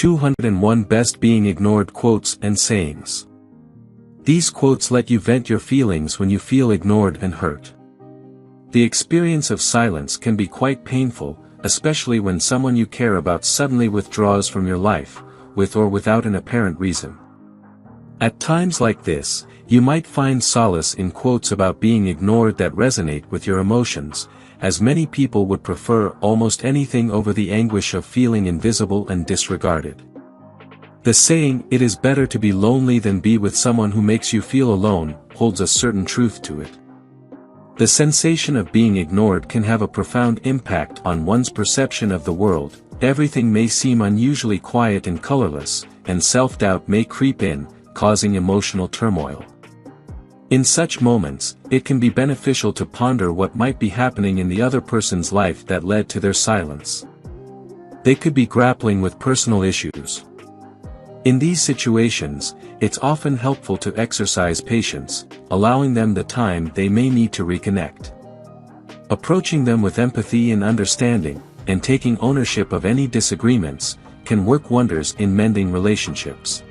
201 Best Being Ignored Quotes and Sayings. These quotes let you vent your feelings when you feel ignored and hurt. The experience of silence can be quite painful, especially when someone you care about suddenly withdraws from your life, with or without an apparent reason. At times like this, you might find solace in quotes about being ignored that resonate with your emotions, as many people would prefer almost anything over the anguish of feeling invisible and disregarded. The saying, "It is better to be lonely than be with someone who makes you feel alone," holds a certain truth to it. The sensation of being ignored can have a profound impact on one's perception of the world. Everything may seem unusually quiet and colorless, and self-doubt may creep in, causing emotional turmoil. In such moments, it can be beneficial to ponder what might be happening in the other person's life that led to their silence. They could be grappling with personal issues. In these situations, it's often helpful to exercise patience, allowing them the time they may need to reconnect. Approaching them with empathy and understanding, and taking ownership of any disagreements, can work wonders in mending relationships.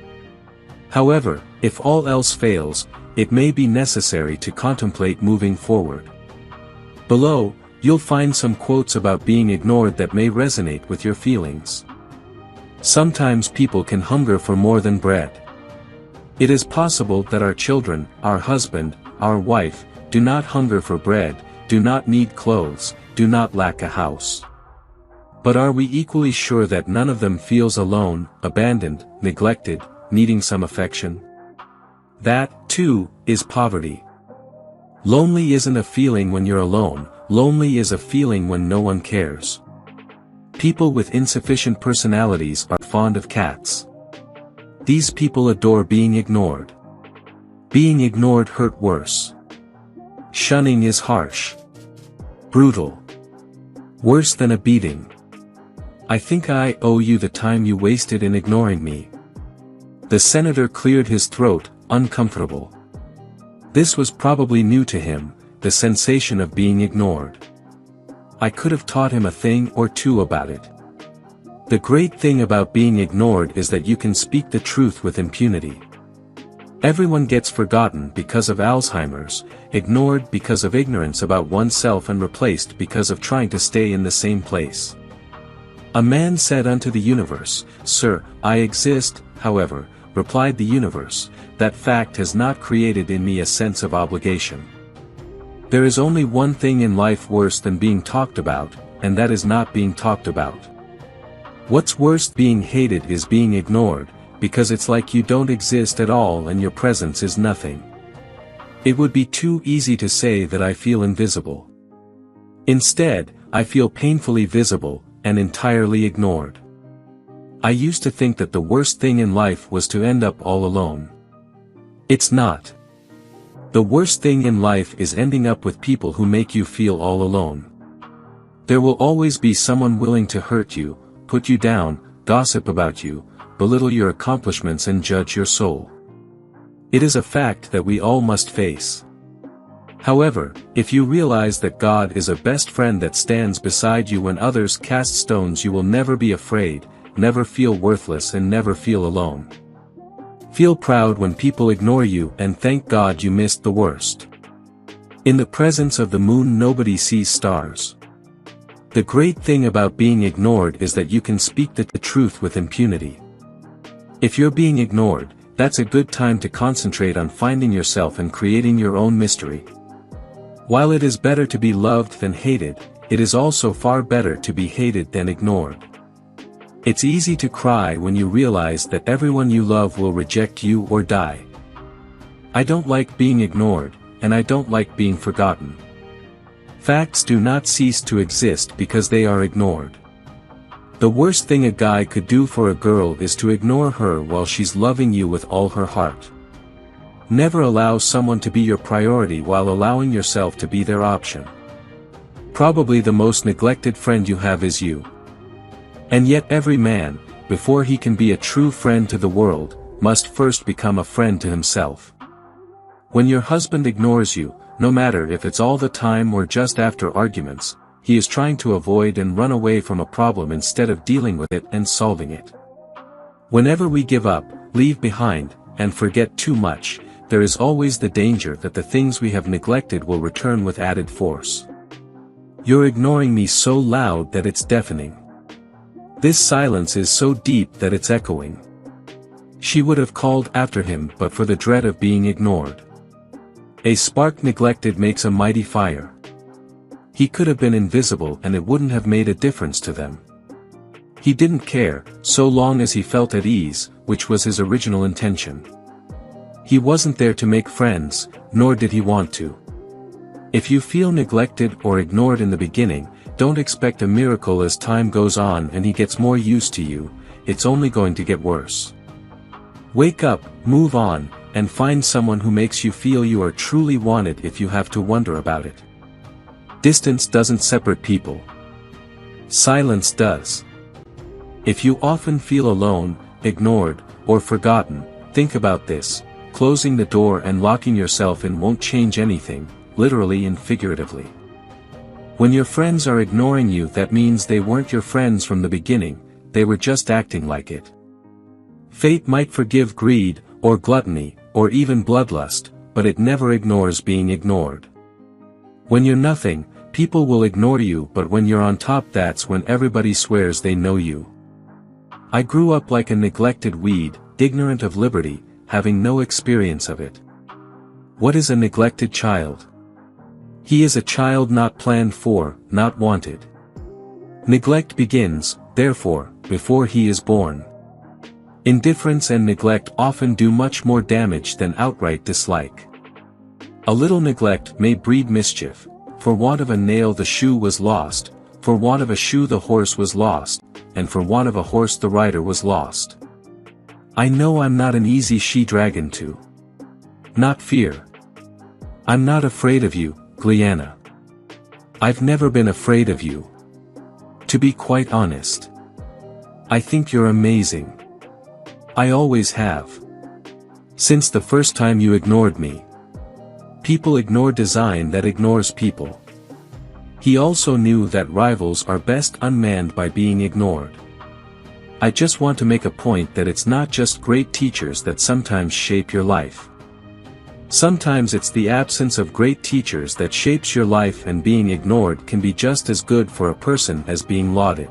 However, if all else fails, it may be necessary to contemplate moving forward. Below, you'll find some quotes about being ignored that may resonate with your feelings. Sometimes people can hunger for more than bread. It is possible that our children, our husband, our wife, do not hunger for bread, do not need clothes, do not lack a house. But are we equally sure that none of them feels alone, abandoned, neglected, needing some affection? That, too, is poverty. Lonely isn't a feeling when you're alone, lonely is a feeling when no one cares. People with insufficient personalities are fond of cats. These people adore being ignored. Being ignored hurt worse. Shunning is harsh. Brutal. Worse than a beating. I think I owe you the time you wasted in ignoring me. The senator cleared his throat, uncomfortable. This was probably new to him, the sensation of being ignored. I could have taught him a thing or two about it. The great thing about being ignored is that you can speak the truth with impunity. Everyone gets forgotten because of Alzheimer's, ignored because of ignorance about oneself, and replaced because of trying to stay in the same place. A man said unto the universe, "Sir, I exist, however," replied the universe, "that fact has not created in me a sense of obligation." There is only one thing in life worse than being talked about, and that is not being talked about. What's worse, being hated, is being ignored, because it's like you don't exist at all and your presence is nothing. It would be too easy to say that I feel invisible. Instead, I feel painfully visible, and entirely ignored. I used to think that the worst thing in life was to end up all alone. It's not. The worst thing in life is ending up with people who make you feel all alone. There will always be someone willing to hurt you, put you down, gossip about you, belittle your accomplishments, and judge your soul. It is a fact that we all must face. However, if you realize that God is a best friend that stands beside you when others cast stones, you will never be afraid, never feel worthless, and never feel alone. Feel proud when people ignore you, and thank God you missed the worst. In the presence of the moon nobody sees stars. The great thing about being ignored is that you can speak the truth with impunity. If you're being ignored, that's a good time to concentrate on finding yourself and creating your own mystery. While it is better to be loved than hated, it is also far better to be hated than ignored. It's easy to cry when you realize that everyone you love will reject you or die. I don't like being ignored, and I don't like being forgotten. Facts do not cease to exist because they are ignored. The worst thing a guy could do for a girl is to ignore her while she's loving you with all her heart. Never allow someone to be your priority while allowing yourself to be their option. Probably the most neglected friend you have is you. And yet every man, before he can be a true friend to the world, must first become a friend to himself. When your husband ignores you, no matter if it's all the time or just after arguments, he is trying to avoid and run away from a problem instead of dealing with it and solving it. Whenever we give up, leave behind, and forget too much, there is always the danger that the things we have neglected will return with added force. You're ignoring me so loud that it's deafening. This silence is so deep that it's echoing. She would have called after him but for the dread of being ignored. A spark neglected makes a mighty fire. He could have been invisible and it wouldn't have made a difference to them. He didn't care, so long as he felt at ease, which was his original intention. He wasn't there to make friends, nor did he want to. If you feel neglected or ignored in the beginning, don't expect a miracle as time goes on and he gets more used to you, it's only going to get worse. Wake up, move on, and find someone who makes you feel you are truly wanted if you have to wonder about it. Distance doesn't separate people. Silence does. If you often feel alone, ignored, or forgotten, think about this: closing the door and locking yourself in won't change anything, literally and figuratively. When your friends are ignoring you, that means they weren't your friends from the beginning, they were just acting like it. Fate might forgive greed, or gluttony, or even bloodlust, but it never ignores being ignored. When you're nothing, people will ignore you, but when you're on top, that's when everybody swears they know you. I grew up like a neglected weed, ignorant of liberty, having no experience of it. What is a neglected child? He is a child not planned for, not wanted. Neglect begins, therefore, before he is born. Indifference and neglect often do much more damage than outright dislike. A little neglect may breed mischief. For want of a nail the shoe was lost, for want of a shoe the horse was lost, and for want of a horse the rider was lost. I know I'm not an easy she-dragon to not fear. I'm not afraid of you, Gleanna. I've never been afraid of you. To be quite honest, I think you're amazing. I always have. Since the first time you ignored me. People ignore design that ignores people. He also knew that rivals are best unmanned by being ignored. I just want to make a point that it's not just great teachers that sometimes shape your life. Sometimes it's the absence of great teachers that shapes your life, and being ignored can be just as good for a person as being lauded.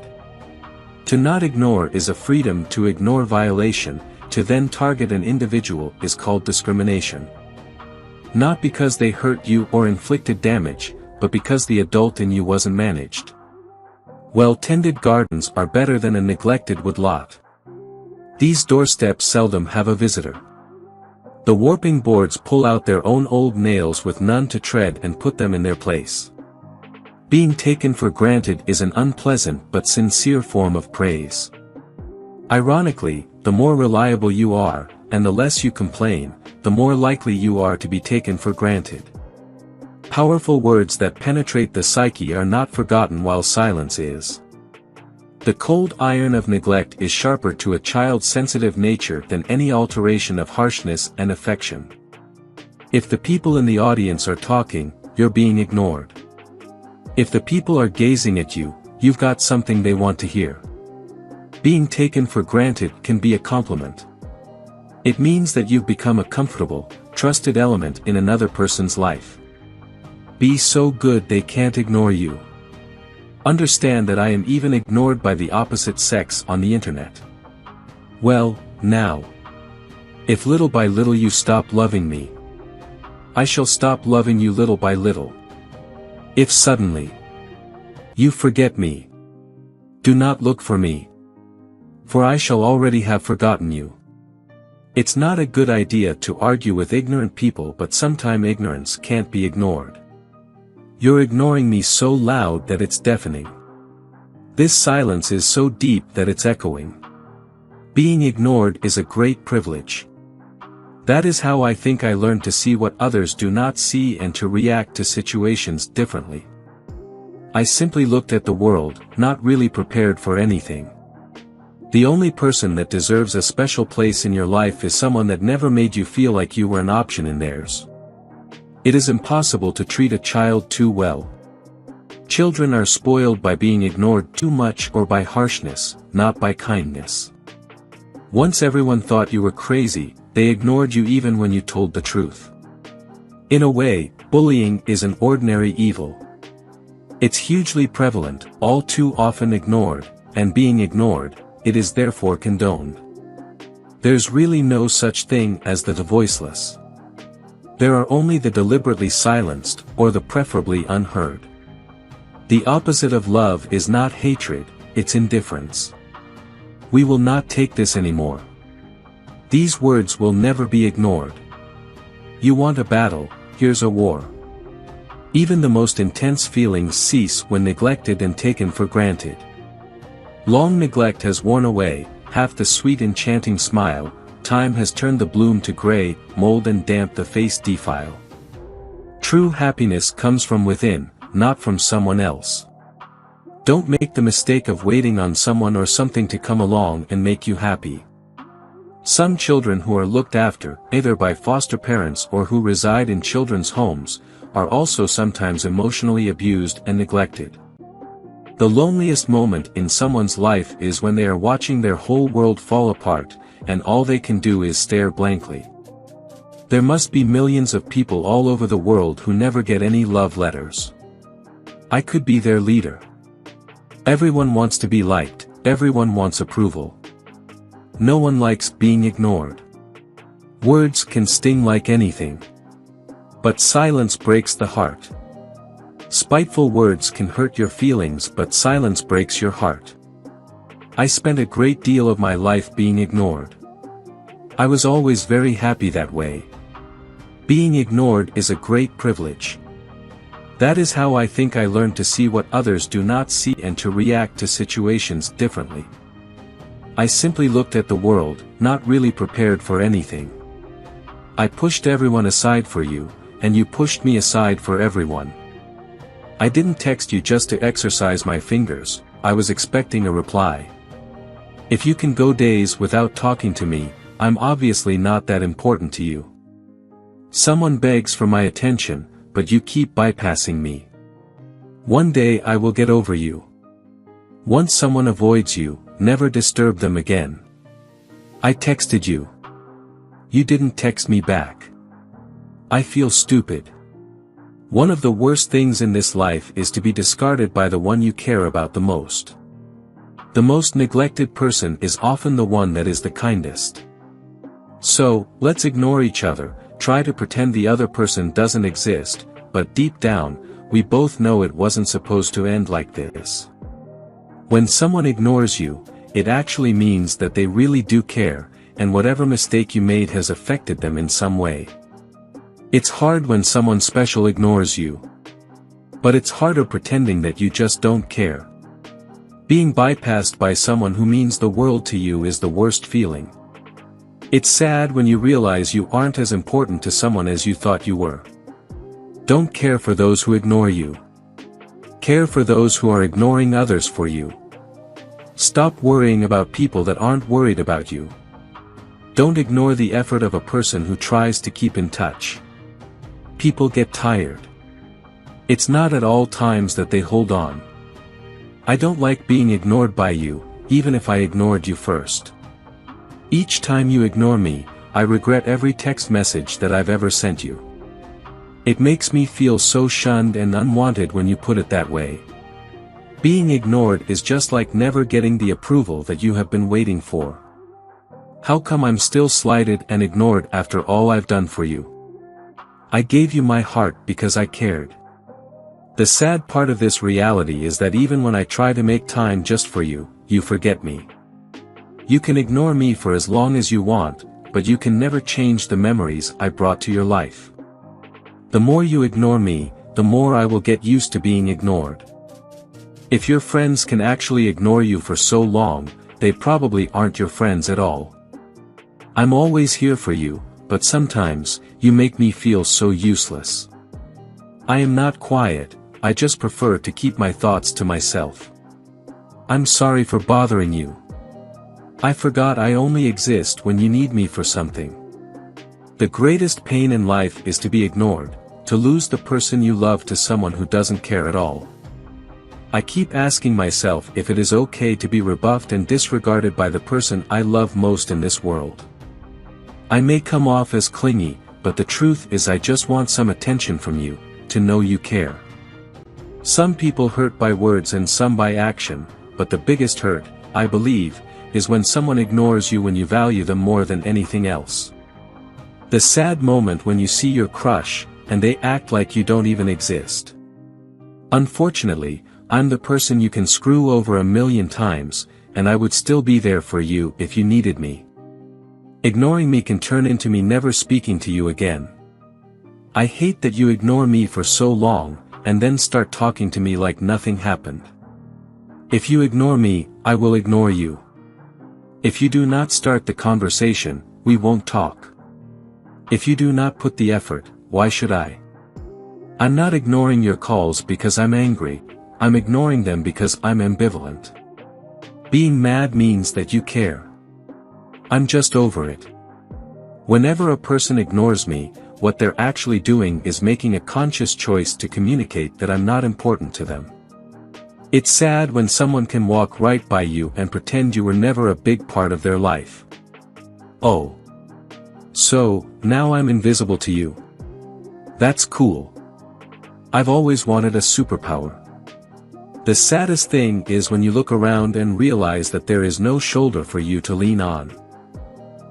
To not ignore is a freedom. To ignore violation, to then target an individual, is called discrimination. Not because they hurt you or inflicted damage, but because the adult in you wasn't managed. Well-tended gardens are better than a neglected woodlot. These doorsteps seldom have a visitor. The warping boards pull out their own old nails with none to tread and put them in their place. Being taken for granted is an unpleasant but sincere form of praise. Ironically, the more reliable you are, and the less you complain, the more likely you are to be taken for granted. Powerful words that penetrate the psyche are not forgotten while silence is. The cold iron of neglect is sharper to a child's sensitive nature than any alteration of harshness and affection. If the people in the audience are talking, you're being ignored. If the people are gazing at you, you've got something they want to hear. Being taken for granted can be a compliment. It means that you've become a comfortable, trusted element in another person's life. Be so good they can't ignore you. Understand that I am even ignored by the opposite sex on the internet. Well, now. If little by little you stop loving me, I shall stop loving you little by little. If suddenly you forget me, do not look for me, for I shall already have forgotten you. It's not a good idea to argue with ignorant people, but sometime ignorance can't be ignored. You're ignoring me so loud that it's deafening. This silence is so deep that it's echoing. Being ignored is a great privilege. That is how I think I learned to see what others do not see and to react to situations differently. I simply looked at the world, not really prepared for anything. The only person that deserves a special place in your life is someone that never made you feel like you were an option in theirs. It is impossible to treat a child too well. Children are spoiled by being ignored too much or by harshness, not by kindness. Once everyone thought you were crazy, they ignored you even when you told the truth. In a way, bullying is an ordinary evil. It's hugely prevalent, all too often ignored, and being ignored, it is therefore condoned. There's really no such thing as the voiceless. There are only the deliberately silenced, or the preferably unheard. The opposite of love is not hatred, it's indifference. We will not take this anymore. These words will never be ignored. You want a battle, here's a war. Even the most intense feelings cease when neglected and taken for granted. Long neglect has worn away, half the sweet enchanting smile, time has turned the bloom to gray, mold and damp the face defile. True happiness comes from within, not from someone else. Don't make the mistake of waiting on someone or something to come along and make you happy. Some children who are looked after, either by foster parents or who reside in children's homes, are also sometimes emotionally abused and neglected. The loneliest moment in someone's life is when they are watching their whole world fall apart, and all they can do is stare blankly. There must be millions of people all over the world who never get any love letters. I could be their leader. Everyone wants to be liked, everyone wants approval. No one likes being ignored. Words can sting like anything. But silence breaks the heart. Spiteful words can hurt your feelings, but silence breaks your heart. I spent a great deal of my life being ignored. I was always very happy that way. Being ignored is a great privilege. That is how I think I learned to see what others do not see and to react to situations differently. I simply looked at the world, not really prepared for anything. I pushed everyone aside for you, and you pushed me aside for everyone. I didn't text you just to exercise my fingers, I was expecting a reply. If you can go days without talking to me, I'm obviously not that important to you. Someone begs for my attention, but you keep bypassing me. One day I will get over you. Once someone avoids you, never disturb them again. I texted you. You didn't text me back. I feel stupid. One of the worst things in this life is to be discarded by the one you care about the most. The most neglected person is often the one that is the kindest. So, let's ignore each other, try to pretend the other person doesn't exist, but deep down, we both know it wasn't supposed to end like this. When someone ignores you, it actually means that they really do care, and whatever mistake you made has affected them in some way. It's hard when someone special ignores you. But it's harder pretending that you just don't care. Being bypassed by someone who means the world to you is the worst feeling. It's sad when you realize you aren't as important to someone as you thought you were. Don't care for those who ignore you. Care for those who are ignoring others for you. Stop worrying about people that aren't worried about you. Don't ignore the effort of a person who tries to keep in touch. People get tired. It's not at all times that they hold on. I don't like being ignored by you, even if I ignored you first. Each time you ignore me, I regret every text message that I've ever sent you. It makes me feel so shunned and unwanted when you put it that way. Being ignored is just like never getting the approval that you have been waiting for. How come I'm still slighted and ignored after all I've done for you? I gave you my heart because I cared. The sad part of this reality is that even when I try to make time just for you, you forget me. You can ignore me for as long as you want, but you can never change the memories I brought to your life. The more you ignore me, the more I will get used to being ignored. If your friends can actually ignore you for so long, they probably aren't your friends at all. I'm always here for you, but sometimes, you make me feel so useless. I am not quiet, I just prefer to keep my thoughts to myself. I'm sorry for bothering you. I forgot I only exist when you need me for something. The greatest pain in life is to be ignored, to lose the person you love to someone who doesn't care at all. I keep asking myself if it is okay to be rebuffed and disregarded by the person I love most in this world. I may come off as clingy, but the truth is I just want some attention from you, to know you care. Some people hurt by words and some by action, but the biggest hurt, I believe, is when someone ignores you when you value them more than anything else. The sad moment when you see your crush, and they act like you don't even exist. Unfortunately, I'm the person you can screw over 1,000,000 times, and I would still be there for you if you needed me. Ignoring me can turn into me never speaking to you again. I hate that you ignore me for so long, and then start talking to me like nothing happened. If you ignore me, I will ignore you. If you do not start the conversation, we won't talk. If you do not put the effort, why should I? I'm not ignoring your calls because I'm angry, I'm ignoring them because I'm ambivalent. Being mad means that you care. I'm just over it. Whenever a person ignores me, what they're actually doing is making a conscious choice to communicate that I'm not important to them. It's sad when someone can walk right by you and pretend you were never a big part of their life. Oh. So, now I'm invisible to you. That's cool. I've always wanted a superpower. The saddest thing is when you look around and realize that there is no shoulder for you to lean on.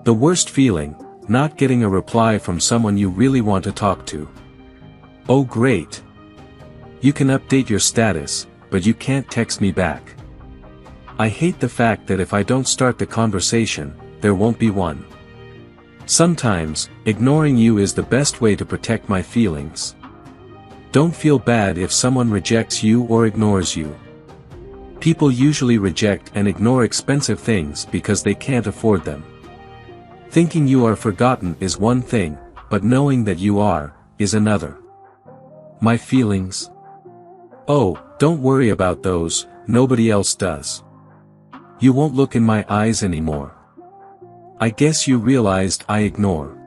The worst feeling, not getting a reply from someone you really want to talk to. Oh great. You can update your status, but you can't text me back. I hate the fact that if I don't start the conversation, there won't be one. Sometimes, ignoring you is the best way to protect my feelings. Don't feel bad if someone rejects you or ignores you. People usually reject and ignore expensive things because they can't afford them. Thinking you are forgotten is one thing, but knowing that you are, is another. My feelings? Oh, don't worry about those, nobody else does. You won't look in my eyes anymore. I guess you realized I ignore.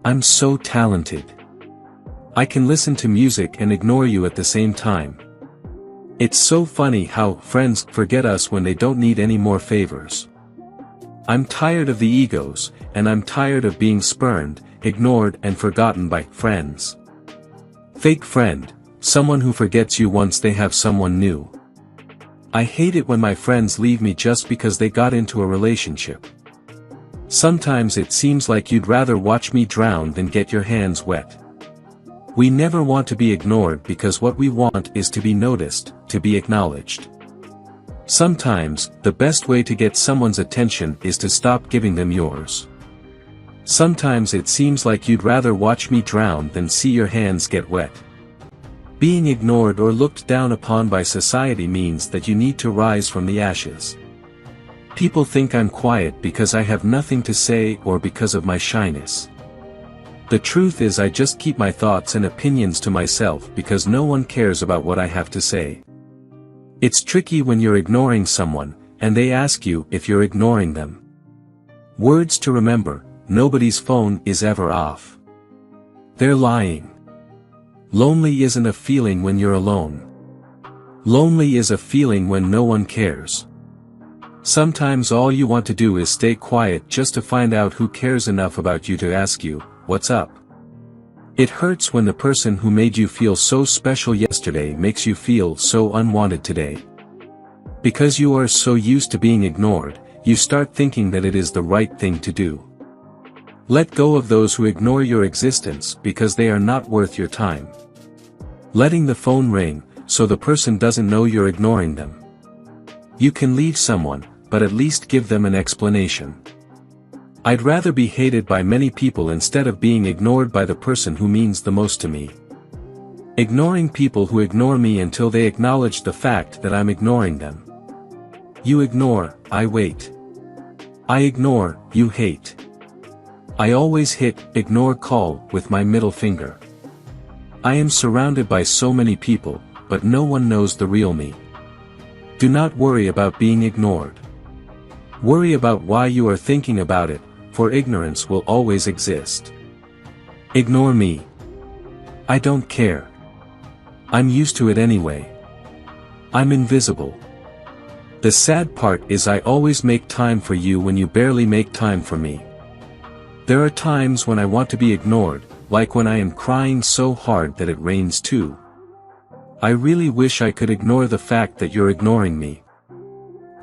I'm so talented. I can listen to music and ignore you at the same time. It's so funny how friends forget us when they don't need any more favors. I'm tired of the egos, and I'm tired of being spurned, ignored and forgotten by friends. Fake friend, someone who forgets you once they have someone new. I hate it when my friends leave me just because they got into a relationship. Sometimes it seems like you'd rather watch me drown than get your hands wet. We never want to be ignored because what we want is to be noticed, to be acknowledged. Sometimes, the best way to get someone's attention is to stop giving them yours. Sometimes it seems like you'd rather watch me drown than see your hands get wet. Being ignored or looked down upon by society means that you need to rise from the ashes. People think I'm quiet because I have nothing to say or because of my shyness. The truth is I just keep my thoughts and opinions to myself because no one cares about what I have to say. It's tricky when you're ignoring someone, and they ask you if you're ignoring them. Words to remember: nobody's phone is ever off. They're lying. Lonely isn't a feeling when you're alone. Lonely is a feeling when no one cares. Sometimes all you want to do is stay quiet just to find out who cares enough about you to ask you, "What's up?" It hurts when the person who made you feel so special yesterday makes you feel so unwanted today. Because you are so used to being ignored, you start thinking that it is the right thing to do. Let go of those who ignore your existence because they are not worth your time. Letting the phone ring, so the person doesn't know you're ignoring them. You can leave someone, but at least give them an explanation. I'd rather be hated by many people instead of being ignored by the person who means the most to me. Ignoring people who ignore me until they acknowledge the fact that I'm ignoring them. You ignore, I wait. I ignore, you hate. I always hit ignore call with my middle finger. I am surrounded by so many people, but no one knows the real me. Do not worry about being ignored. Worry about why you are thinking about it, for ignorance will always exist. Ignore me. I don't care. I'm used to it anyway. I'm invisible. The sad part is I always make time for you when you barely make time for me. There are times when I want to be ignored, like when I am crying so hard that it rains too. I really wish I could ignore the fact that you're ignoring me.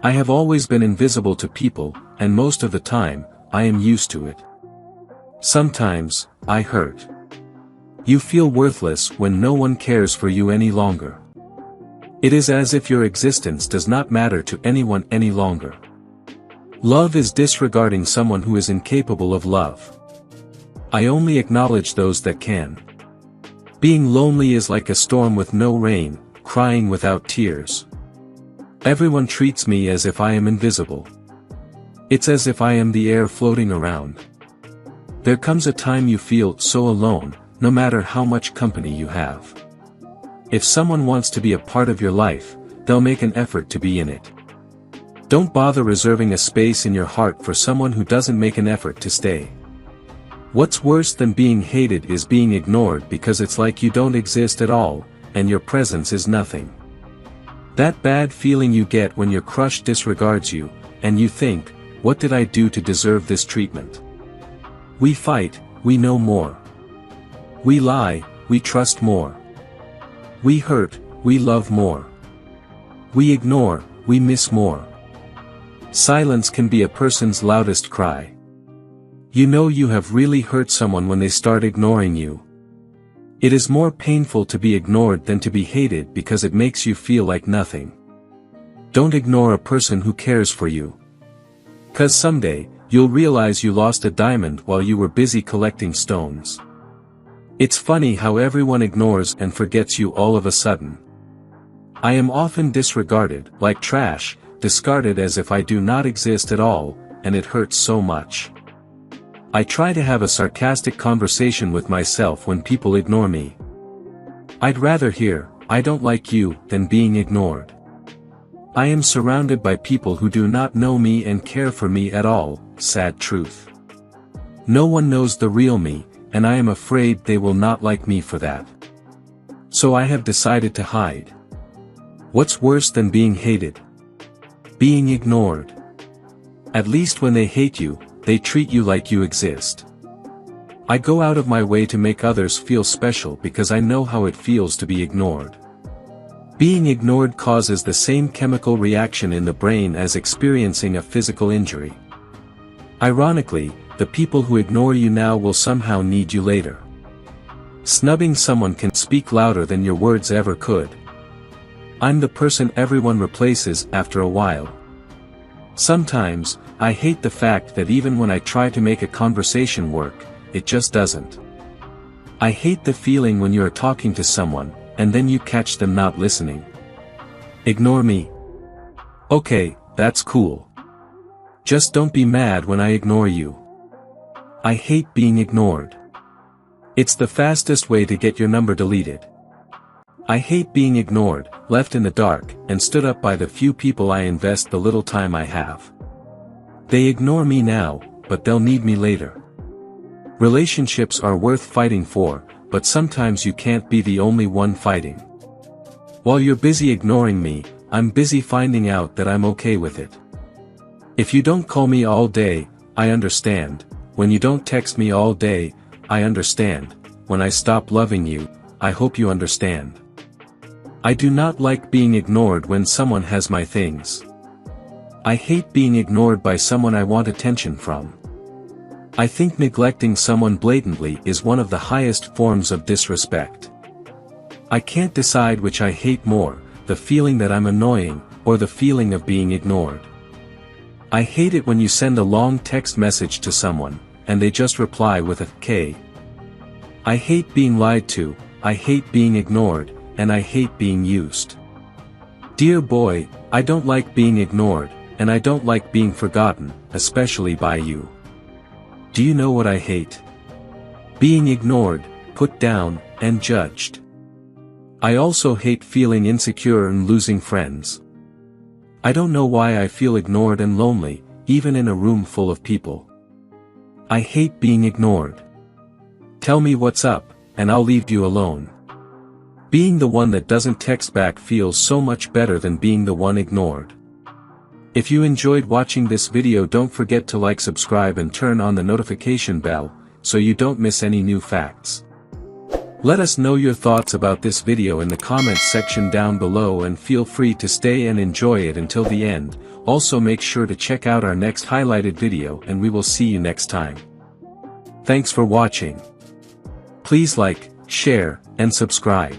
I have always been invisible to people, and most of the time, I am used to it. Sometimes, I hurt. You feel worthless when no one cares for you any longer. It is as if your existence does not matter to anyone any longer. Love is disregarding someone who is incapable of love. I only acknowledge those that can. Being lonely is like a storm with no rain, crying without tears. Everyone treats me as if I am invisible. It's as if I am the air floating around. There comes a time you feel so alone, no matter how much company you have. If someone wants to be a part of your life, they'll make an effort to be in it. Don't bother reserving a space in your heart for someone who doesn't make an effort to stay. What's worse than being hated is being ignored because it's like you don't exist at all, and your presence is nothing. That bad feeling you get when your crush disregards you, and you think, what did I do to deserve this treatment? We fight, we know more. We lie, we trust more. We hurt, we love more. We ignore, we miss more. Silence can be a person's loudest cry. You know you have really hurt someone when they start ignoring you. It is more painful to be ignored than to be hated because it makes you feel like nothing. Don't ignore a person who cares for you. 'Cause someday, you'll realize you lost a diamond while you were busy collecting stones. It's funny how everyone ignores and forgets you all of a sudden. I am often disregarded, like trash, discarded as if I do not exist at all, and it hurts so much. I try to have a sarcastic conversation with myself when people ignore me. I'd rather hear, "I don't like you," than being ignored. I am surrounded by people who do not know me and care for me at all, sad truth. No one knows the real me, and I am afraid they will not like me for that. So I have decided to hide. What's worse than being hated? Being ignored. At least when they hate you, they treat you like you exist. I go out of my way to make others feel special because I know how it feels to be ignored. Being ignored causes the same chemical reaction in the brain as experiencing a physical injury. Ironically, the people who ignore you now will somehow need you later. Snubbing someone can speak louder than your words ever could. I'm the person everyone replaces after a while. Sometimes, I hate the fact that even when I try to make a conversation work, it just doesn't. I hate the feeling when you are talking to someone, and then you catch them not listening. Ignore me. Okay, that's cool. Just don't be mad when I ignore you. I hate being ignored. It's the fastest way to get your number deleted. I hate being ignored, left in the dark, and stood up by the few people I invest the little time I have. They ignore me now, but they'll need me later. Relationships are worth fighting for, but sometimes you can't be the only one fighting. While you're busy ignoring me, I'm busy finding out that I'm okay with it. If you don't call me all day, I understand. When you don't text me all day, I understand. When I stop loving you, I hope you understand. I do not like being ignored when someone has my things. I hate being ignored by someone I want attention from. I think neglecting someone blatantly is one of the highest forms of disrespect. I can't decide which I hate more, the feeling that I'm annoying, or the feeling of being ignored. I hate it when you send a long text message to someone, and they just reply with a K. I hate being lied to, I hate being ignored, and I hate being used. Dear boy, I don't like being ignored, and I don't like being forgotten, especially by you. Do you know what I hate? Being ignored, put down, and judged. I also hate feeling insecure and losing friends. I don't know why I feel ignored and lonely, even in a room full of people. I hate being ignored. Tell me what's up, and I'll leave you alone. Being the one that doesn't text back feels so much better than being the one ignored. If you enjoyed watching this video, don't forget to like, subscribe and turn on the notification bell, so you don't miss any new facts. Let us know your thoughts about this video in the comments section down below, and feel free to stay and enjoy it until the end. Also make sure to check out our next highlighted video, and we will see you next time. Thanks for watching. Please like, share, and subscribe.